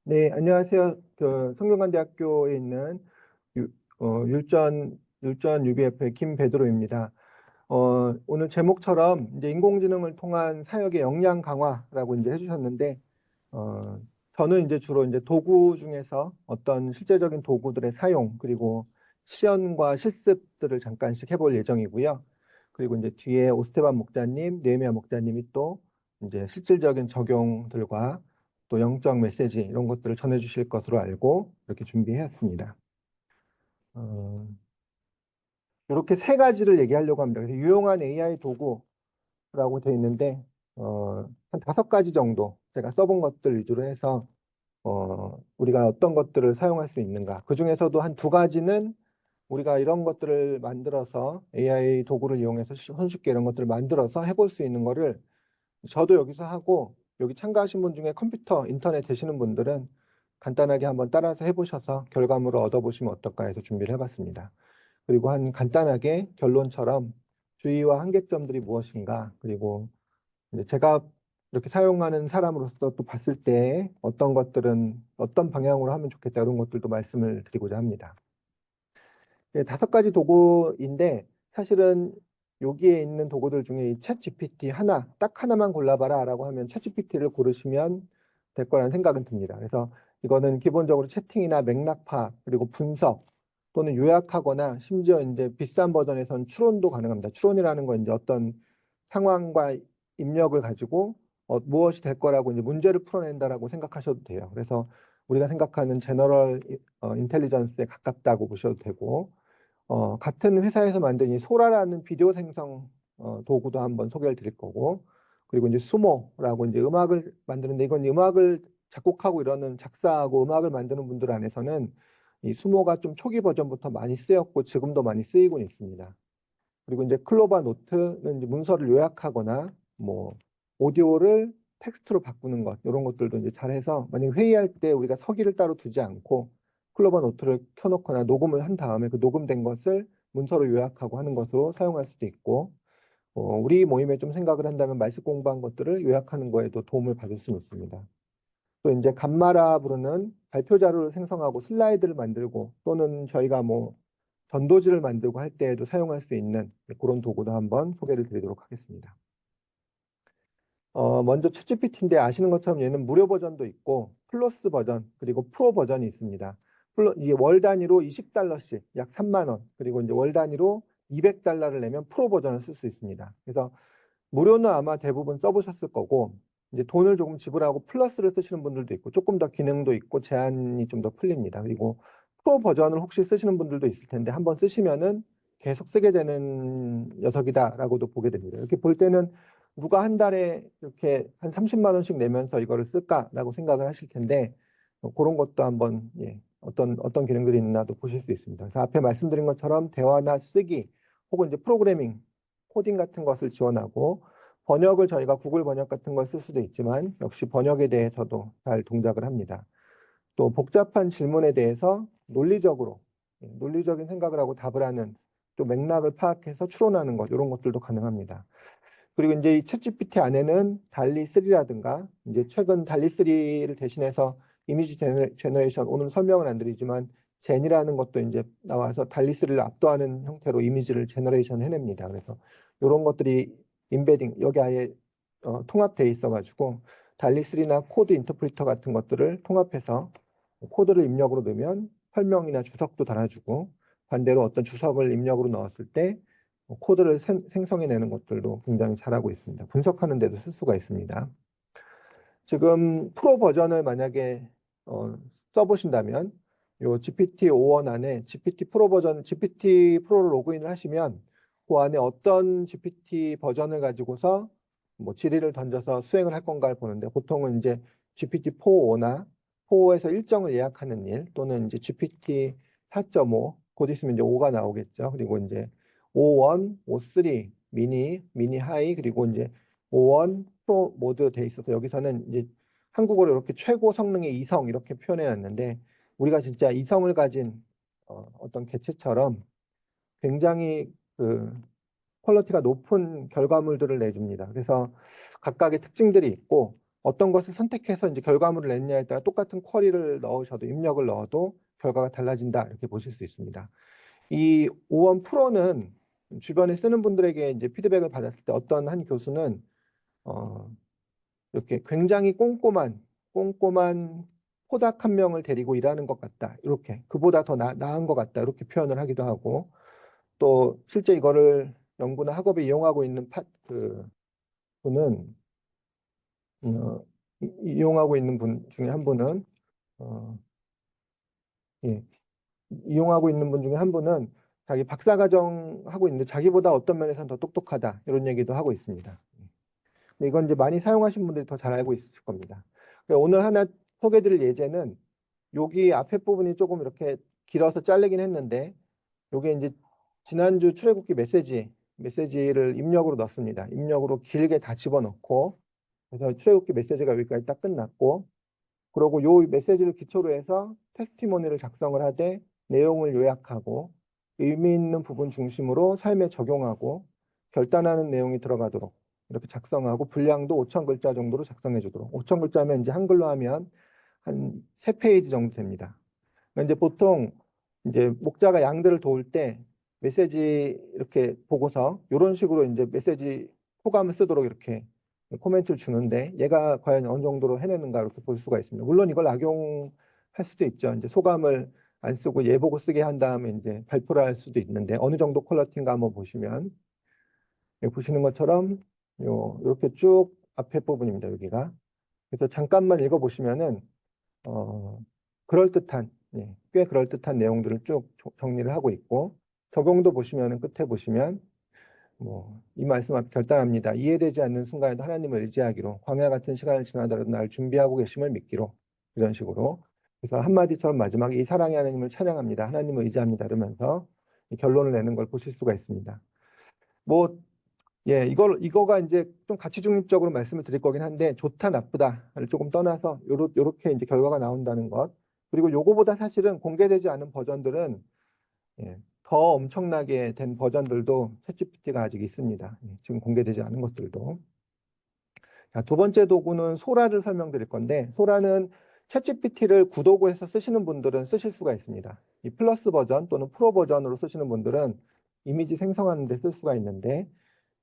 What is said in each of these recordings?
네, 안녕하세요. 성균관대학교에 있는 유, 율전 UBF의 김베드로입니다. 오늘 제목처럼 이제 인공지능을 통한 사역의 역량 강화라고 이제 해주셨는데, 어, 저는 이제 주로 이제 도구 중에서 어떤 실제적인 도구들의 사용, 그리고 시연과 실습들을 잠깐씩 해볼 예정이고요. 그리고 이제 뒤에 오스테반 목자님, 느헤미야 목자님이 또 이제 실질적인 적용들과 또 영적 메시지 이런 것들을 전해주실 것으로 알고 이렇게 준비해왔습니다. 어, 이렇게 세 가지를 얘기하려고 합니다. 그래서 유용한 AI 도구라고 되어 있는데 한 5가지 정도 제가 써본 것들 위주로 해서 우리가 어떤 것들을 사용할 수 있는가. 그 중에서도 한 2가지는 우리가 이런 것들을 만들어서 AI 도구를 이용해서 손쉽게 이런 것들을 만들어서 해볼 수 있는 거를 저도 여기서 하고 여기 참가하신 분 중에 컴퓨터, 인터넷 되시는 분들은 간단하게 한번 따라서 해보셔서 결과물을 얻어보시면 어떨까 해서 준비를 해봤습니다. 그리고 한 간단하게 결론처럼 주의와 한계점들이 무엇인가, 그리고 이제 제가 이렇게 사용하는 사람으로서 또 봤을 때 어떤 것들은 어떤 방향으로 하면 좋겠다 이런 것들도 말씀을 드리고자 합니다. 5가지 도구인데 사실은 여기에 있는 도구들 중에 이 챗 GPT 하나, 딱 하나만 골라봐라 라고 하면 챗 GPT를 고르시면 될 거라는 생각은 듭니다. 그래서 이거는 기본적으로 채팅이나 맥락 파악, 그리고 분석 또는 요약하거나 심지어 이제 비싼 버전에서는 추론도 가능합니다. 추론이라는 건 이제 어떤 상황과 입력을 가지고 무엇이 될 거라고 이제 문제를 풀어낸다라고 생각하셔도 돼요. 그래서 우리가 생각하는 제너럴 인텔리전스에 가깝다고 보셔도 되고, 같은 회사에서 만든 이 소라라는 비디오 생성 도구도 한번 소개를 드릴 거고, 그리고 이제 수모라고 이제 음악을 만드는데 이건 음악을 작곡하고 이러는 작사하고 음악을 만드는 분들 안에서는 이 수모가 좀 초기 버전부터 많이 쓰였고 지금도 많이 쓰이고 있습니다. 그리고 이제 클로바 노트는 이제 문서를 요약하거나 뭐 오디오를 텍스트로 바꾸는 것 이런 것들도 이제 잘해서 만약 회의할 때 우리가 서기를 따로 두지 않고 클로바 노트를 켜놓거나 녹음을 한 다음에 그 녹음된 것을 문서로 요약하고 하는 것으로 사용할 수도 있고 우리 모임에 좀 생각을 한다면 말씀 공부한 것들을 요약하는 거에도 도움을 받을 수는 있습니다. 또 이제 감마라 부르는 발표 자료를 생성하고 슬라이드를 만들고 또는 저희가 뭐 전도지를 만들고 할 때에도 사용할 수 있는 그런 도구도 한번 소개를 드리도록 하겠습니다. 먼저 챗GPT인데 아시는 것처럼 얘는 무료 버전도 있고 플러스 버전 그리고 프로 버전이 있습니다. 이게 월 단위로 20달러씩 약 3만 원 그리고 이제 월 단위로 200달러를 내면 프로 버전을 쓸 수 있습니다. 그래서 무료는 아마 대부분 써보셨을 거고 이제 돈을 조금 지불하고 플러스를 쓰시는 분들도 있고 조금 더 기능도 있고 제한이 좀 더 풀립니다. 그리고 프로 버전을 혹시 쓰시는 분들도 있을 텐데 한번 쓰시면은 계속 쓰게 되는 녀석이다라고도 보게 됩니다. 이렇게 볼 때는 누가 한 달에 이렇게 한 30만 원씩 내면서 이거를 쓸까라고 생각을 하실 텐데 그런 것도 한번 어떤 기능들이 있나도 보실 수 있습니다. 그래서 앞에 말씀드린 것처럼 대화나 쓰기 혹은 이제 프로그래밍 코딩 같은 것을 지원하고 번역을 저희가 구글 번역 같은 걸 쓸 수도 있지만 역시 번역에 대해서도 잘 동작을 합니다. 또 복잡한 질문에 대해서 논리적인 생각을 하고 답을 하는 또 맥락을 파악해서 추론하는 것 이런 것들도 가능합니다. 그리고 이제 이 챗GPT 안에는 달리3라든가 이제 최근 달리3를 대신해서 이미지 제너레이션 오늘 설명은 안 드리지만 젠이라는 것도 이제 나와서 달리3를 압도하는 형태로 이미지를 제너레이션 해냅니다. 그래서 이런 것들이 인베딩 여기 아예 통합되어 있어가지고 달리3나 코드 인터프리터 같은 것들을 통합해서 코드를 입력으로 넣으면 설명이나 주석도 달아주고 반대로 어떤 주석을 입력으로 넣었을 때 코드를 생성해내는 것들도 굉장히 잘하고 있습니다. 분석하는 데도 쓸 수가 있습니다. 지금 프로 버전을 만약에 써보신다면 요 GPT-5원 안에 GPT 프로 버전, GPT 프로로 로그인을 하시면 그 안에 어떤 GPT 버전을 가지고서 뭐 질의를 던져서 수행을 할 건가를 보는데 보통은 이제 GPT-4.5나 4에서 일정을 예약하는 일 또는 이제 GPT 4.5 곧 있으면 이제 5가 나오겠죠. 그리고 이제 5원, 5.3 미니 하이 그리고 이제 5원 프로 모드 돼 있어서 여기서는 이제 한국어로 이렇게 최고 성능의 이성 이렇게 표현해 놨는데 우리가 진짜 이성을 가진 어떤 개체처럼 굉장히 그 퀄리티가 높은 결과물들을 내줍니다. 그래서 각각의 특징들이 있고 어떤 것을 선택해서 이제 결과물을 냈냐에 따라 똑같은 쿼리를 넣으셔도 입력을 넣어도 결과가 달라진다 이렇게 보실 수 있습니다. 이 오원 프로는 주변에 쓰는 분들에게 이제 피드백을 받았을 때 어떤 한 교수는 이렇게 굉장히 꼼꼼한 포닥 한 명을 데리고 일하는 것 같다. 이렇게 그보다 더 나은 것 같다. 이렇게 표현을 하기도 하고 또 실제 이거를 연구나 학업에 이용하고 있는 분은 이용하고 있는 분 중에 한 분은 어, 예, 이용하고 있는 분 중에 한 분은 자기 박사과정 하고 있는데 자기보다 어떤 면에서는 더 똑똑하다 이런 얘기도 하고 있습니다. 근데 이건 이제 많이 사용하신 분들이 더 잘 알고 있을 겁니다. 오늘 하나 소개드릴 예제는 여기 앞에 부분이 조금 이렇게 길어서 자르긴 했는데 요게 이제 지난주 출애굽기 메시지를 입력으로 넣습니다. 입력으로 길게 다 집어넣고 그래서 출애굽기 메시지가 여기까지 딱 끝났고 그리고 요 메시지를 기초로 해서 테스티모니를 작성을 하되 내용을 요약하고 의미 있는 부분 중심으로 삶에 적용하고 결단하는 내용이 들어가도록 이렇게 작성하고 분량도 5,000글자 정도로 작성해 주도록 5,000글자면 이제 한글로 하면 한 3페이지 정도 됩니다. 그러니까 이제 보통 이제 목자가 양들을 도울 때 메시지 이렇게 보고서 이런 식으로 이제 메시지 소감을 쓰도록 이렇게 코멘트를 주는데 얘가 과연 어느 정도로 해내는가 이렇게 볼 수가 있습니다. 물론 이걸 악용할 수도 있죠. 이제 소감을 안 쓰고 얘 보고 쓰게 한 다음에 이제 발표를 할 수도 있는데 어느 정도 퀄러티인가 한번 보시면 여기 보시는 것처럼 이렇게 쭉 앞에 부분입니다. 여기가. 그래서 잠깐만 읽어보시면은 그럴듯한, 꽤 그럴듯한 내용들을 쭉 정리를 하고 있고, 적용도 보시면은 끝에 보시면, 이 말씀 앞에 결단합니다. 이해되지 않는 순간에도 하나님을 의지하기로, 광야 같은 시간을 지나더라도 날 준비하고 계심을 믿기로, 이런 식으로. 그래서 한마디처럼 마지막에 이 사랑의 하나님을 찬양합니다. 하나님을 의지합니다. 이러면서 이 결론을 내는 걸 보실 수가 있습니다. 이거가 이제 좀 가치 중립적으로 말씀을 드릴 거긴 한데, 좋다, 나쁘다를 조금 떠나서, 요렇게 이제 결과가 나온다는 것. 그리고 요거보다 사실은 공개되지 않은 버전들은, 더 엄청나게 된 버전들도 챗GPT가 아직 있습니다. 지금 공개되지 않은 것들도. 자, 두 번째 도구는 소라를 설명드릴 건데, 소라는 챗GPT를 구도구에서 쓰시는 분들은 쓰실 수가 있습니다. 이 플러스 버전 또는 프로 버전으로 쓰시는 분들은 이미지 생성하는 데 쓸 수가 있는데,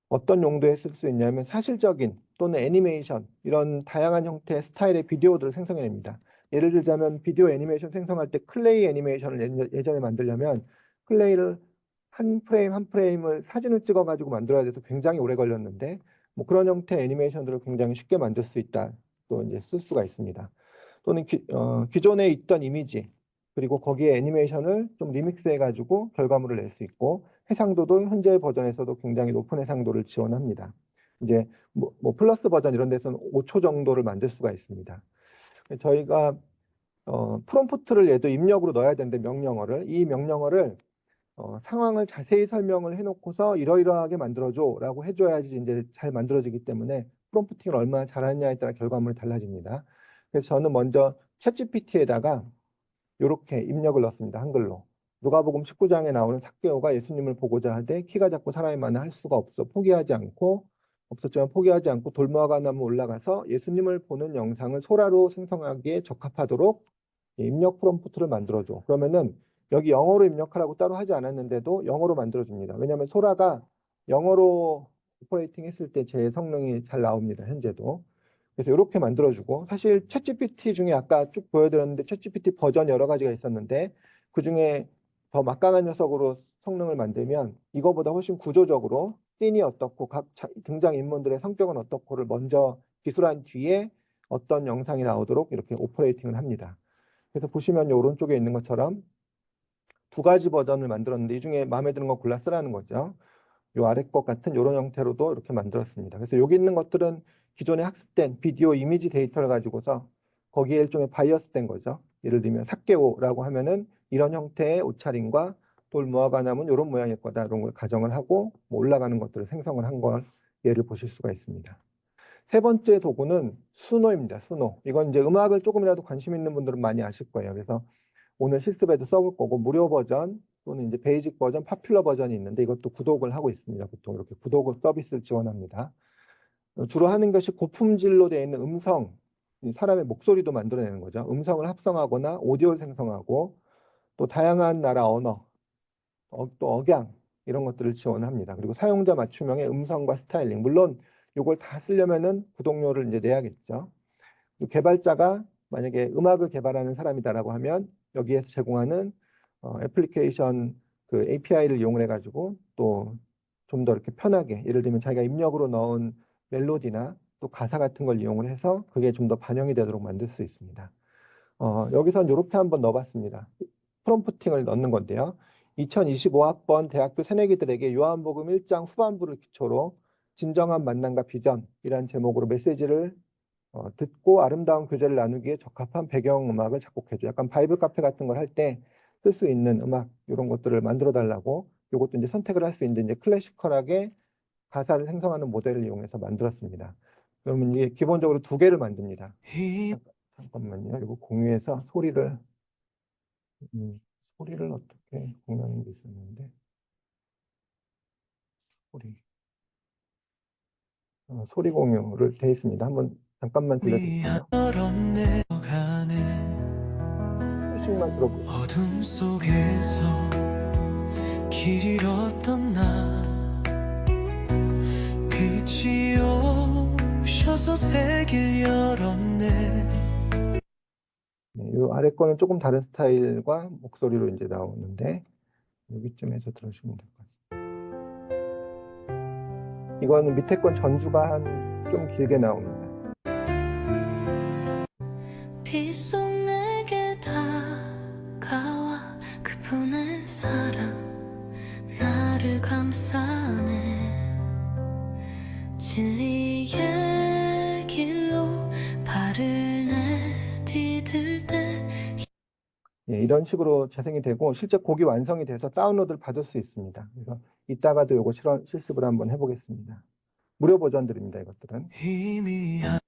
어떤 용도에 쓸 수 있냐면 사실적인 또는 애니메이션 이런 다양한 형태의 스타일의 비디오들을 생성해냅니다. 예를 들자면 비디오 애니메이션 생성할 때 클레이 애니메이션을 예전에 만들려면 클레이를 한 프레임 한 프레임을 사진을 찍어가지고 만들어야 돼서 굉장히 오래 걸렸는데 그런 형태의 애니메이션들을 굉장히 쉽게 만들 수 있다. 또 이제 쓸 수가 있습니다. 또는 기존에 있던 이미지 그리고 거기에 애니메이션을 좀 리믹스해가지고 결과물을 낼 수 있고 해상도도 현재 버전에서도 굉장히 높은 해상도를 지원합니다. 이제 플러스 버전 이런 데서는 5초 정도를 만들 수가 있습니다. 저희가 프롬프트를 얘도 입력으로 넣어야 되는데 이 명령어를 상황을 자세히 설명을 해놓고서 이러이러하게 만들어줘라고 해줘야지 이제 잘 만들어지기 때문에 프롬프팅을 얼마나 잘하느냐에 따라 결과물이 달라집니다. 그래서 저는 먼저 챗GPT에다가 이렇게 입력을 넣습니다. 한글로. 누가복음 19장에 나오는 삭개오가 예수님을 보고자 하되 키가 작고 사람이 많아 할 수가 없어 없었지만 포기하지 않고 돌무화과 나무 올라가서 예수님을 보는 영상을 소라로 생성하기에 적합하도록 입력 프롬프트를 만들어줘. 그러면은 여기 영어로 입력하라고 따로 하지 않았는데도 영어로 만들어줍니다. 왜냐하면 소라가 영어로 오퍼레이팅 했을 때 제 성능이 잘 나옵니다. 현재도. 그래서 이렇게 만들어주고 사실 챗GPT 중에 아까 쭉 보여드렸는데 챗GPT 버전 여러 가지가 있었는데 그중에 더 막강한 녀석으로 성능을 만들면 이거보다 훨씬 구조적으로 씬이 어떻고 각 등장 인물들의 성격은 어떻고를 먼저 기술한 뒤에 어떤 영상이 나오도록 이렇게 오퍼레이팅을 합니다. 그래서 보시면 이 오른쪽에 있는 것처럼 두 가지 버전을 만들었는데 이 중에 마음에 드는 거 골라 쓰라는 거죠. 요 아래 것 같은 이런 형태로도 이렇게 만들었습니다. 그래서 여기 있는 것들은 기존에 학습된 비디오 이미지 데이터를 가지고서 거기에 일종의 바이어스 된 거죠. 예를 들면 삭개오라고 하면은 이런 형태의 옷차림과 돌 무화과나무는 이런 모양일 거다. 이런 걸 가정을 하고 올라가는 것들을 생성을 한 걸 예를 보실 수가 있습니다. 세 번째 도구는 수노입니다. 수노. 이건 이제 음악을 조금이라도 관심 있는 분들은 많이 아실 거예요. 그래서 오늘 실습에도 써볼 거고 무료 버전 또는 이제 베이직 버전, 파퓰러 버전이 있는데 이것도 구독을 하고 있습니다. 보통 이렇게 구독 서비스를 지원합니다. 주로 하는 것이 고품질로 되어 있는 음성, 이 사람의 목소리도 만들어내는 거죠. 음성을 합성하거나 오디오를 생성하고 또 다양한 나라 언어, 또 억양 이런 것들을 지원합니다. 그리고 사용자 맞춤형의 음성과 스타일링. 물론 이걸 다 쓰려면은 구독료를 이제 내야겠죠. 그리고 개발자가 만약에 음악을 개발하는 사람이다라고 하면 여기에서 제공하는 애플리케이션 그 API를 이용을 해가지고 또 좀 더 이렇게 편하게 예를 들면 자기가 입력으로 넣은 멜로디나 또 가사 같은 걸 이용을 해서 그게 좀 더 반영이 되도록 만들 수 있습니다. 여기선 이렇게 한번 넣어봤습니다. 프롬프팅을 넣는 건데요. 2025학번 대학교 새내기들에게 요한복음 1장 후반부를 기초로 진정한 만남과 비전이라는 제목으로 메시지를 듣고 아름다운 교제를 나누기에 적합한 배경음악을 작곡해줘. 약간 바이블 카페 같은 걸 할 때 쓸 수 있는 음악 이런 것들을 만들어 달라고 이것도 이제 선택을 할 수 있는데 이제 클래시컬하게 가사를 생성하는 모델을 이용해서 만들었습니다. 그러면 이게 기본적으로 두 개를 만듭니다. 잠깐만요. 이거 공유해서 소리를 어떻게 공유하는 게 있었는데 소리 공유를 돼 있습니다. 한번 잠깐만 들려드릴게요. 조금씩만 들어보세요. 어둠 속에서 길 잃었던 나 빛이 오셔서 새 길 열었네. 네, 이 아래 거는 조금 다른 스타일과 목소리로 이제 나오는데 여기쯤에서 들으시면 될 것 같아요. 이거는 밑에 건 전주가 한 좀 길게 나옵니다. 빛속 내게 다가와 그분의 사랑 나를 감싸네. 진리의 길로 발을 내디딜 때 예, 이런 식으로 재생이 되고 실제 곡이 완성이 돼서 다운로드를 받을 수 있습니다. 그래서 이따가도 이거 실습을 한번 해보겠습니다. 무료 버전들입니다. 이것들은. 희미한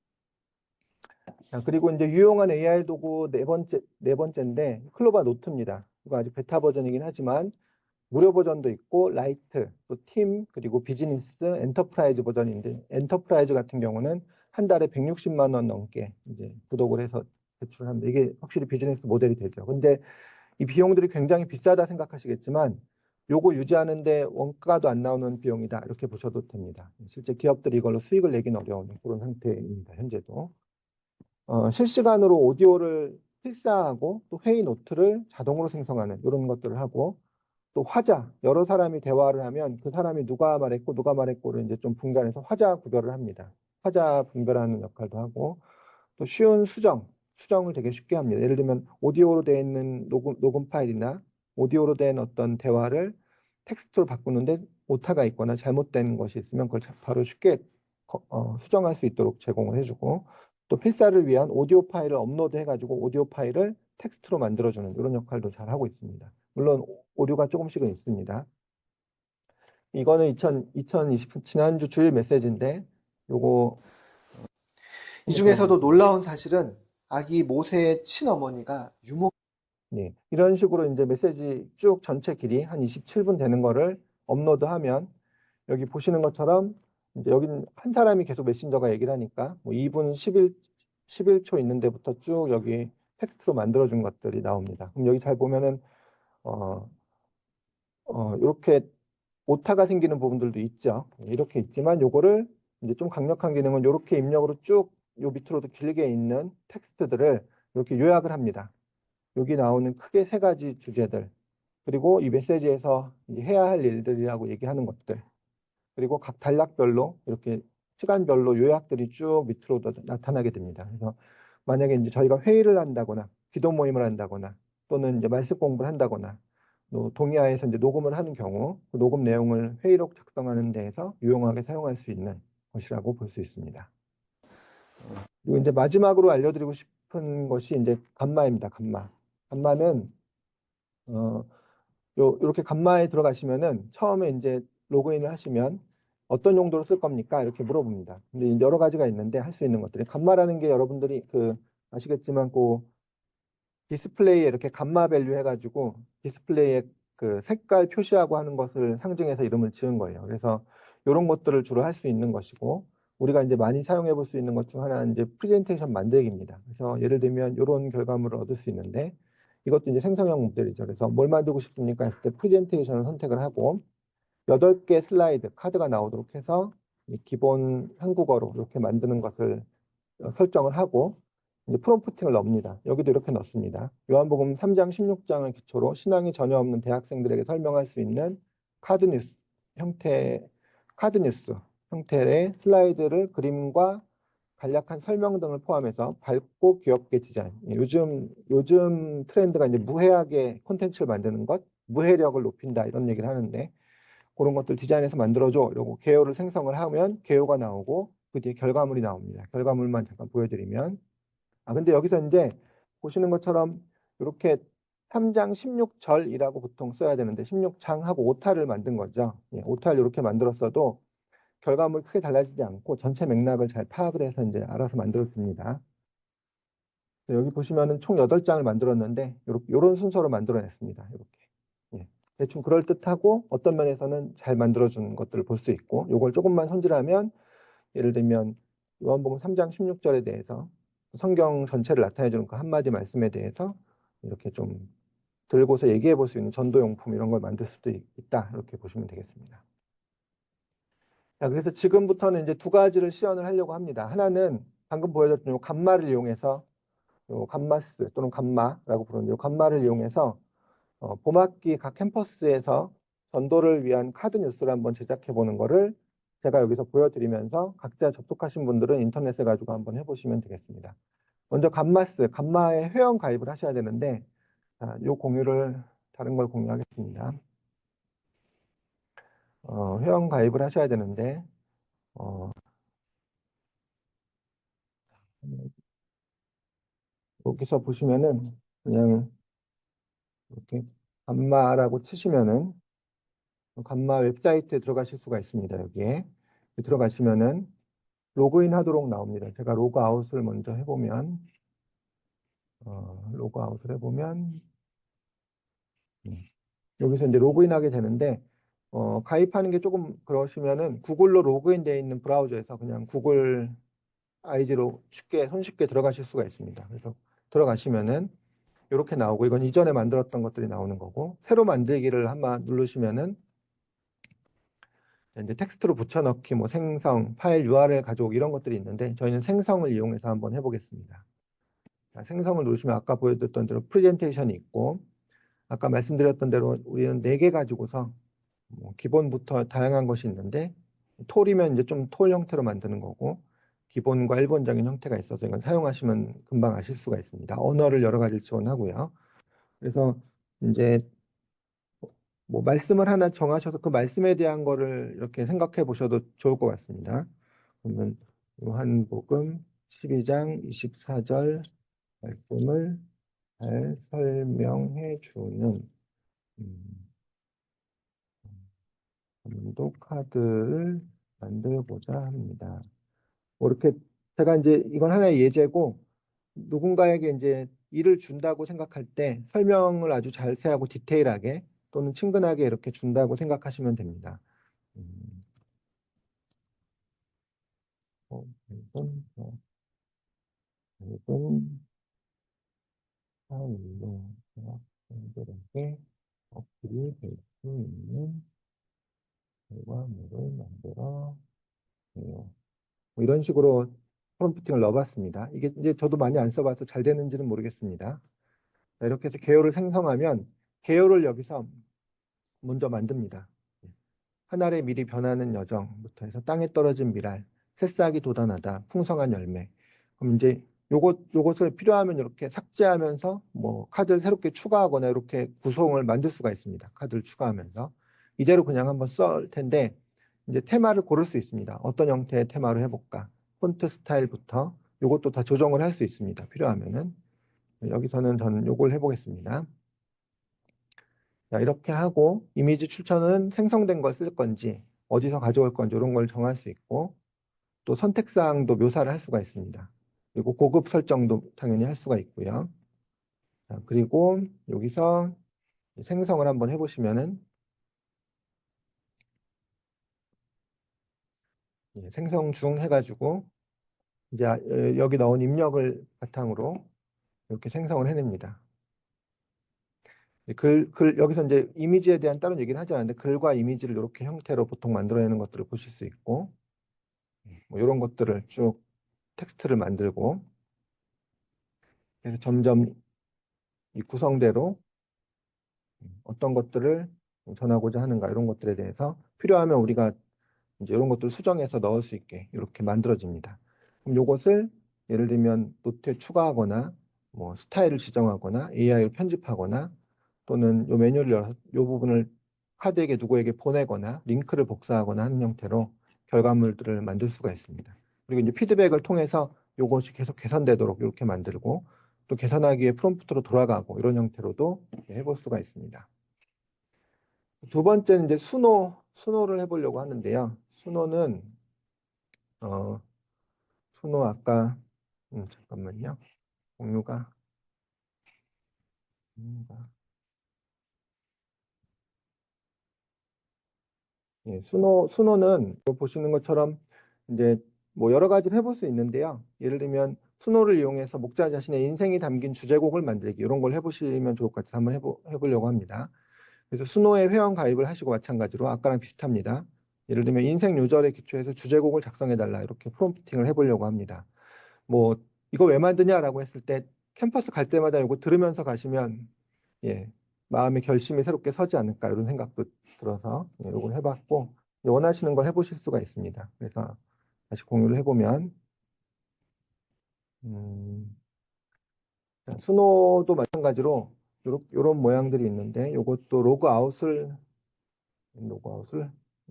자, 그리고 이제 유용한 AI 도구 네 번째인데 클로바 노트입니다. 이거 아직 베타 버전이긴 하지만 무료 버전도 있고 라이트, 또 팀, 그리고 비즈니스, 엔터프라이즈 버전인데 엔터프라이즈 같은 경우는 한 달에 160만 원 넘게 이제 구독을 해서 제출합니다. 이게 확실히 비즈니스 모델이 되죠. 근데 이 비용들이 굉장히 비싸다 생각하시겠지만 요거 유지하는데 원가도 안 나오는 비용이다 이렇게 보셔도 됩니다. 실제 기업들이 이걸로 수익을 내긴 어려운 그런 상태입니다. 현재도. 실시간으로 오디오를 필사하고 또 회의 노트를 자동으로 생성하는 이런 것들을 하고 또 화자, 여러 사람이 대화를 하면 그 사람이 누가 말했고 누가 말했고를 이제 좀 분간해서 화자 구별을 합니다. 화자 분별하는 역할도 하고 또 쉬운 수정을 되게 쉽게 합니다. 예를 들면 오디오로 되어 있는 녹음 파일이나 오디오로 된 어떤 대화를 텍스트로 바꾸는데 오타가 있거나 잘못된 것이 있으면 그걸 바로 쉽게 수정할 수 있도록 제공을 해주고 또 필사를 위한 오디오 파일을 업로드 해가지고 오디오 파일을 텍스트로 만들어주는 이런 역할도 잘 하고 있습니다. 물론 오류가 조금씩은 있습니다. 이거는 2020 지난주 주일 메시지인데 요거 이 중에서도 놀라운 사실은 아기 모세의 친어머니가 네, 이런 식으로 이제 메시지 쭉 전체 길이 한 27분 되는 거를 업로드하면 여기 보시는 것처럼 이제 여기는 한 사람이 계속 메신저가 얘기를 하니까 뭐 2분 11초 있는 데부터 쭉 여기 텍스트로 만들어준 것들이 나옵니다. 그럼 여기 잘 보면은 이렇게 오타가 생기는 부분들도 있죠. 이렇게 있지만 요거를 이제 좀 강력한 기능은 이렇게 입력으로 쭉 요 밑으로도 길게 있는 텍스트들을 이렇게 요약을 합니다. 여기 나오는 크게 세 가지 주제들 그리고 이 메시지에서 해야 할 일들이라고 얘기하는 것들 그리고 각 단락별로 이렇게 시간별로 요약들이 쭉 밑으로 나타나게 됩니다. 그래서 만약에 이제 저희가 회의를 한다거나 기도 모임을 한다거나 또는 이제 말씀 공부를 한다거나 또 동의하에서 이제 녹음을 하는 경우 그 녹음 내용을 회의록 작성하는 데에서 유용하게 사용할 수 있는 것이라고 볼 수 있습니다. 그리고 이제 마지막으로 알려드리고 싶은 것이 이제 감마입니다. 감마. 감마는 이렇게 감마에 들어가시면은 처음에 이제 로그인을 하시면 어떤 용도로 쓸 겁니까? 이렇게 물어봅니다. 근데 이제 여러 가지가 있는데 할 수 있는 것들이 감마라는 게 여러분들이 아시겠지만 디스플레이에 이렇게 감마 밸류 해가지고 디스플레이에 그 색깔 표시하고 하는 것을 상징해서 이름을 지은 거예요. 그래서 이런 것들을 주로 할 수 있는 것이고 우리가 이제 많이 사용해 볼 수 있는 것 중 하나는 이제 프레젠테이션 만들기입니다. 그래서 예를 들면 이런 결과물을 얻을 수 있는데 이것도 이제 생성형 모델이죠. 그래서 뭘 만들고 싶습니까 했을 때 프레젠테이션을 선택을 하고 8개 슬라이드 카드가 나오도록 해서 이 기본 한국어로 이렇게 만드는 것을 설정을 하고 이제 프롬프팅을 넣습니다. 여기도 이렇게 넣습니다. 요한복음 3장 16장을 기초로 신앙이 전혀 없는 대학생들에게 설명할 수 있는 카드 뉴스 형태, 카드 뉴스 형태의 슬라이드를 그림과 간략한 설명 등을 포함해서 밝고 귀엽게 디자인. 요즘 트렌드가 이제 무해하게 콘텐츠를 만드는 것, 무해력을 높인다 이런 얘기를 하는데 그런 것들 디자인해서 만들어줘. 이러고 개요를 생성을 하면 개요가 나오고 그 뒤에 결과물이 나옵니다. 결과물만 잠깐 보여드리면 근데 여기서 이제 보시는 것처럼 이렇게 3장 16절이라고 보통 써야 되는데 16장하고 오타를 만든 거죠. 예, 오타를 이렇게 만들었어도 결과물 크게 달라지지 않고 전체 맥락을 잘 파악을 해서 이제 알아서 만들어줍니다. 여기 보시면은 총 8장을 만들었는데 이런 순서로 만들어냈습니다. 이렇게. 예, 대충 그럴듯하고 어떤 면에서는 잘 만들어준 것들을 볼 수 있고 이걸 조금만 손질하면 예를 들면 요한복음 3장 16절에 대해서 성경 전체를 나타내주는 그 한마디 말씀에 대해서 이렇게 좀 들고서 얘기해 볼 수 있는 전도용품 이런 걸 만들 수도 있다. 이렇게 보시면 되겠습니다. 자, 그래서 지금부터는 이제 두 가지를 시연을 하려고 합니다. 하나는 방금 보여줬던 요 감마를 이용해서 요 감마스 또는 감마라고 부르는 요 감마를 이용해서 봄학기 각 캠퍼스에서 전도를 위한 카드 뉴스를 한번 제작해 보는 거를 제가 여기서 보여드리면서 각자 접속하신 분들은 인터넷에 가지고 한번 해보시면 되겠습니다. 먼저 감마에 회원 가입을 하셔야 되는데 이 공유를 다른 걸 공유하겠습니다. 회원 가입을 하셔야 되는데 어, 여기서 보시면은 그냥 이렇게 감마라고 치시면은 감마 웹사이트에 들어가실 수가 있습니다. 여기에 들어가시면은 로그인 하도록 나옵니다. 제가 로그아웃을 먼저 해보면 로그아웃을 해보면 여기서 이제 로그인하게 되는데 가입하는 게 조금 그러시면은 구글로 로그인 되어 있는 브라우저에서 그냥 구글 아이디로 손쉽게 들어가실 수가 있습니다. 그래서 들어가시면은 이렇게 나오고 이건 이전에 만들었던 것들이 나오는 거고 새로 만들기를 한번 누르시면은 이제 텍스트로 붙여넣기, 뭐 생성, 파일 URL 가져오기 이런 것들이 있는데 저희는 생성을 이용해서 한번 해보겠습니다. 자, 생성을 누르시면 아까 보여드렸던 대로 프레젠테이션이 있고 아까 말씀드렸던 대로 우리는 4개 가지고서 뭐 기본부터 다양한 것이 있는데 톨이면 이제 좀 톨 형태로 만드는 거고 기본과 일본적인 형태가 있어서 이건 사용하시면 금방 아실 수가 있습니다. 언어를 여러 가지 지원하고요. 그래서 이제 뭐 말씀을 하나 정하셔서 그 말씀에 대한 거를 이렇게 생각해 보셔도 좋을 것 같습니다. 그러면 요한복음 12장 24절 말씀을 잘 설명해 주는 감독 카드를 만들고자 합니다. 뭐 이렇게 제가 이제 이건 하나의 예제고 누군가에게 이제 일을 준다고 생각할 때 설명을 아주 자세하고 디테일하게 또는 친근하게 이렇게 준다고 생각하시면 됩니다. 이건 파일로 학생들에게 어필이 될 수 있는 결과물을 만들어 요 뭐 이런 식으로 프롬프팅을 넣어봤습니다. 이게 이제 저도 많이 안 써봐서 잘 되는지는 모르겠습니다. 자, 이렇게 해서 개요를 생성하면 개요를 여기서 먼저 만듭니다. 하늘의 미리 변하는 여정부터 해서 땅에 떨어진 미랄, 새싹이 돋아나다, 풍성한 열매. 그럼 이제 요것을 필요하면 이렇게 삭제하면서 뭐 카드를 새롭게 추가하거나 이렇게 구성을 만들 수가 있습니다. 카드를 추가하면서. 이대로 그냥 한번 쓸 텐데 이제 테마를 고를 수 있습니다. 어떤 형태의 테마로 해볼까? 폰트 스타일부터 요것도 다 조정을 할 수 있습니다. 필요하면은. 여기서는 저는 요걸 해보겠습니다. 자, 이렇게 하고 이미지 출처는 생성된 걸 쓸 건지 어디서 가져올 건지 이런 걸 정할 수 있고 또 선택사항도 묘사를 할 수가 있습니다. 그리고 고급 설정도 당연히 할 수가 있고요. 자, 그리고 여기서 생성을 한번 해보시면은 생성 중 해가지고 이제 여기 넣은 입력을 바탕으로 이렇게 생성을 해냅니다. 여기서 이제 이미지에 대한 다른 얘기는 하지 않는데 글과 이미지를 이렇게 형태로 보통 만들어내는 것들을 보실 수 있고 뭐 이런 것들을 쭉 텍스트를 만들고 그래서 점점 이 구성대로 어떤 것들을 전하고자 하는가 이런 것들에 대해서 필요하면 우리가 이제 이런 것들을 수정해서 넣을 수 있게 이렇게 만들어집니다. 그럼 이것을 예를 들면 노트에 추가하거나 뭐 스타일을 지정하거나 AI로 편집하거나 또는 이 메뉴를 열어서 이 부분을 카드에게 누구에게 보내거나 링크를 복사하거나 하는 형태로 결과물들을 만들 수가 있습니다. 그리고 이제 피드백을 통해서 이것이 계속 개선되도록 이렇게 만들고 또 개선하기 위해 프롬프트로 돌아가고 이런 형태로도 해볼 수가 있습니다. 두 번째는 이제 수노를 해보려고 하는데요. 어, 수노 아까 잠깐만요. 공유가 예, 수노는 보시는 것처럼 이제 뭐 여러 가지를 해볼 수 있는데요. 예를 들면 수노를 이용해서 목자 자신의 인생이 담긴 주제곡을 만들기 이런 걸 해보시면 좋을 것 같아서 한번 해보려고 합니다. 그래서 수노에 회원 가입을 하시고 마찬가지로 아까랑 비슷합니다. 예를 들면 인생 요절에 기초해서 주제곡을 작성해달라 이렇게 프롬프팅을 해보려고 합니다. 뭐 이거 왜 만드냐라고 했을 때 캠퍼스 갈 때마다 이거 들으면서 가시면 예, 마음의 결심이 새롭게 서지 않을까 이런 생각도 들어서 이걸 해봤고 원하시는 걸 해보실 수가 있습니다. 그래서 다시 공유를 해보면 수노도 마찬가지로 이런 모양들이 있는데 이것도 로그아웃을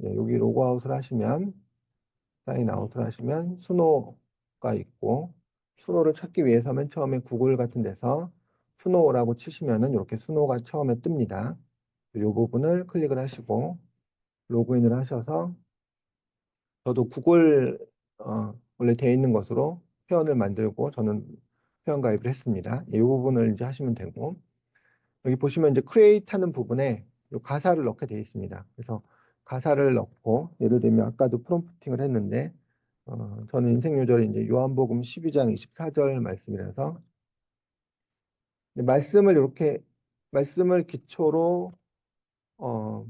여기 로그아웃을 하시면 사인아웃을 하시면 수노가 있고 수노를 찾기 위해서 맨 처음에 구글 같은 데서 수노라고 치시면은 이렇게 수노가 처음에 뜹니다. 이 부분을 클릭을 하시고 로그인을 하셔서 저도 구글 원래 되어 있는 것으로 회원을 만들고 저는 회원 가입을 했습니다. 이 부분을 이제 하시면 되고 여기 보시면 이제 크리에이트 하는 부분에 이 가사를 넣게 되어 있습니다. 그래서 가사를 넣고 예를 들면 아까도 프롬프팅을 했는데 저는 인생 요절이 이제 요한복음 12장 24절 말씀이라서 말씀을 기초로 어,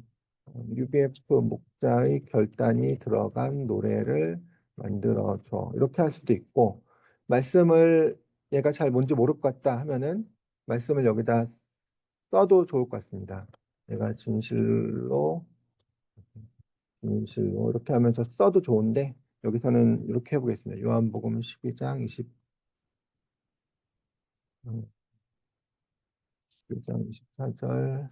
UBF 목자의 결단이 들어간 노래를 만들어줘. 이렇게 할 수도 있고, 말씀을 얘가 잘 뭔지 모를 것 같다 하면은 말씀을 여기다 써도 좋을 것 같습니다. 얘가 진실로 이렇게 하면서 써도 좋은데, 여기서는 이렇게 해보겠습니다. 요한복음 12장 24절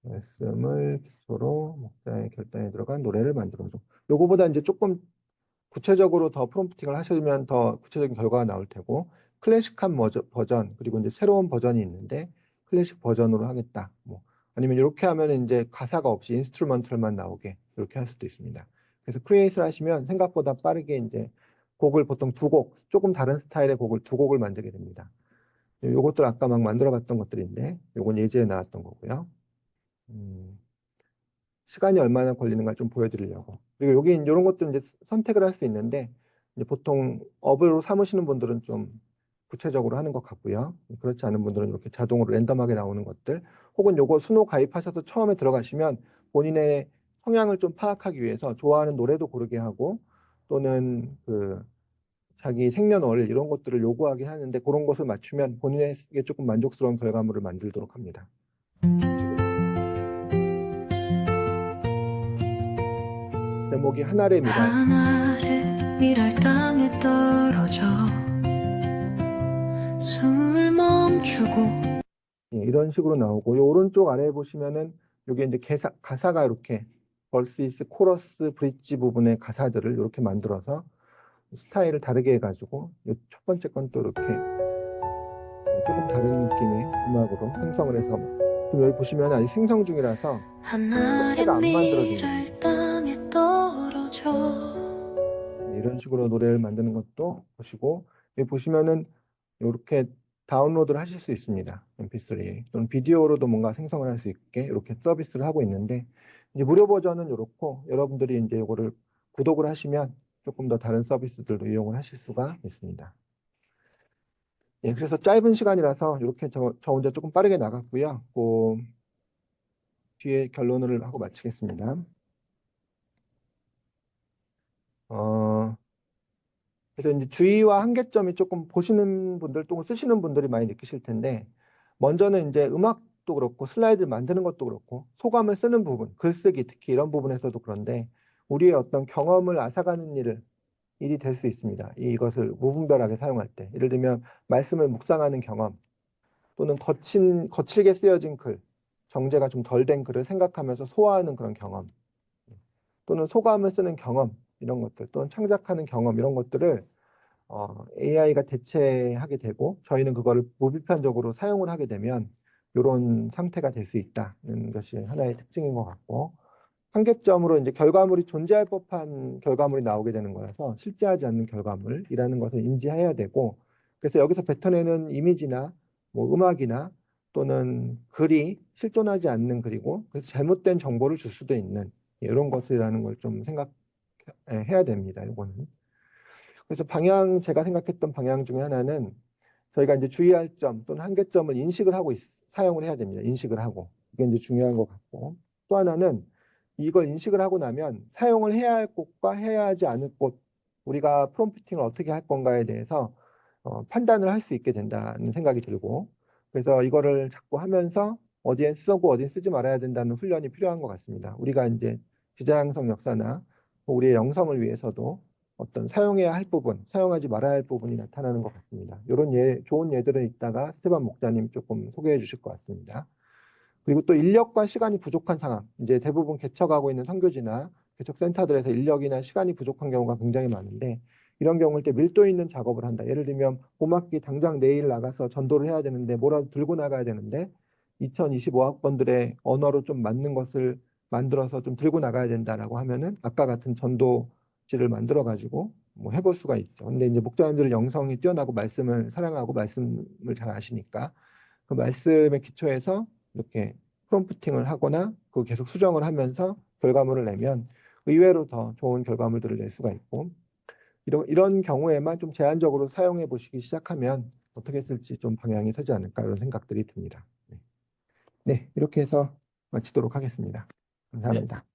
말씀을 기초로 목자의 결단에 들어간 노래를 만들어줘. 요거보다 이제 조금 구체적으로 더 프롬프팅을 하시면 더 구체적인 결과가 나올 테고 클래식한 버전 그리고 이제 새로운 버전이 있는데 클래식 버전으로 하겠다. 뭐 아니면 이렇게 하면 이제 가사가 없이 인스트루먼털만 나오게 이렇게 할 수도 있습니다. 그래서 크리에이트를 하시면 생각보다 빠르게 이제 곡을 보통 두 곡, 조금 다른 스타일의 곡을 두 곡을 만들게 됩니다. 요것들 아까 막 만들어 봤던 것들인데 요건 예제에 나왔던 거고요. 시간이 얼마나 걸리는가 좀 보여드리려고. 그리고 여기 이런 것들 이제 선택을 할 수 있는데 이제 보통 업으로 삼으시는 분들은 좀 구체적으로 하는 것 같고요. 그렇지 않은 분들은 이렇게 자동으로 랜덤하게 나오는 것들 혹은 요거 수노 가입하셔서 처음에 들어가시면 본인의 성향을 좀 파악하기 위해서 좋아하는 노래도 고르게 하고 또는 그 자기 생년월 이런 것들을 요구하게 하는데 그런 것을 맞추면 본인에게 조금 만족스러운 결과물을 만들도록 합니다. 제목이 하늘의 미랄. 하늘의 미랄 땅에 떨어져 숨을 멈추고 이런 식으로 나오고 이 오른쪽 아래에 보시면은 이게 이제 가사가 이렇게 벌스, 코러스, 브릿지 부분의 가사들을 이렇게 만들어서 스타일을 다르게 해가지고 이 첫 번째 건 또 이렇게 조금 다른 느낌의 음악으로 생성을 해서 지금 여기 보시면 아직 생성 중이라서 하늘의 형태가 안 만들어진 미랄 겁니다. 땅에 떨어져 이런 식으로 노래를 만드는 것도 보시고 여기 보시면은 이렇게 다운로드를 하실 수 있습니다. MP3 또는 비디오로도 뭔가 생성을 할 수 있게 이렇게 서비스를 하고 있는데 이제 무료 버전은 이렇고 여러분들이 이제 이거를 구독을 하시면 조금 더 다른 서비스들도 이용을 하실 수가 있습니다. 예, 그래서 짧은 시간이라서 이렇게 저 혼자 조금 빠르게 나갔고요. 그 뒤에 결론을 하고 마치겠습니다. 어, 그래서 이제 주의와 한계점이 조금 보시는 분들 또는 쓰시는 분들이 많이 느끼실 텐데, 먼저는 이제 음악도 그렇고 슬라이드를 만드는 것도 그렇고 소감을 쓰는 부분, 글쓰기 특히 이런 부분에서도 그런데 우리의 어떤 경험을 앗아가는 일이 될 수 있습니다. 이것을 무분별하게 사용할 때. 예를 들면 말씀을 묵상하는 경험 또는 거칠게 쓰여진 글, 정제가 좀 덜 된 글을 생각하면서 소화하는 그런 경험 또는 소감을 쓰는 경험 이런 것들 또는 창작하는 경험 이런 것들을 AI가 대체하게 되고 저희는 그거를 무비판적으로 사용을 하게 되면 이런 상태가 될 수 있다는 것이 하나의 특징인 것 같고 한계점으로 이제 결과물이 존재할 법한 결과물이 나오게 되는 거라서 실제하지 않는 결과물이라는 것을 인지해야 되고 그래서 여기서 뱉어내는 이미지나 뭐 음악이나 또는 글이 실존하지 않는 글이고 그래서 잘못된 정보를 줄 수도 있는 이런 것이라는 걸 좀 생각해야 됩니다. 이거는. 그래서 제가 생각했던 방향 중에 하나는 저희가 이제 주의할 점 또는 한계점을 인식을 하고 사용을 해야 됩니다. 인식을 하고. 이게 이제 중요한 것 같고. 또 하나는 이걸 인식을 하고 나면 사용을 해야 할 곳과 해야 하지 않을 곳, 우리가 프롬프팅을 어떻게 할 건가에 대해서 판단을 할 수 있게 된다는 생각이 들고, 그래서 이거를 자꾸 하면서 어디에 쓰고 어디에 쓰지 말아야 된다는 훈련이 필요한 것 같습니다. 우리가 이제 디자인 양성 역사나 우리의 영성을 위해서도 어떤 사용해야 할 부분, 사용하지 말아야 할 부분이 나타나는 것 같습니다. 이런 좋은 예들은 이따가 스테반 목사님 조금 소개해 주실 것 같습니다. 그리고 또 인력과 시간이 부족한 상황, 이제 대부분 개척하고 있는 선교지나 개척센터들에서 인력이나 시간이 부족한 경우가 굉장히 많은데 이런 경우일 때 밀도 있는 작업을 한다. 예를 들면 봄학기 당장 내일 나가서 전도를 해야 되는데 뭐라도 들고 나가야 되는데 2025학번들의 언어로 좀 맞는 것을 만들어서 좀 들고 나가야 된다라고 하면은 아까 같은 전도지를 만들어 가지고 뭐 해볼 수가 있죠. 근데 이제 목사님들은 영성이 뛰어나고 말씀을 사랑하고 말씀을 잘 아시니까 그 말씀의 기초에서 이렇게 프롬프팅을 하거나 그 계속 수정을 하면서 결과물을 내면 의외로 더 좋은 결과물들을 낼 수가 있고 이런 경우에만 좀 제한적으로 사용해 보시기 시작하면 어떻게 쓸지 좀 방향이 서지 않을까 이런 생각들이 듭니다. 네, 이렇게 해서 마치도록 하겠습니다. 네, 감사합니다.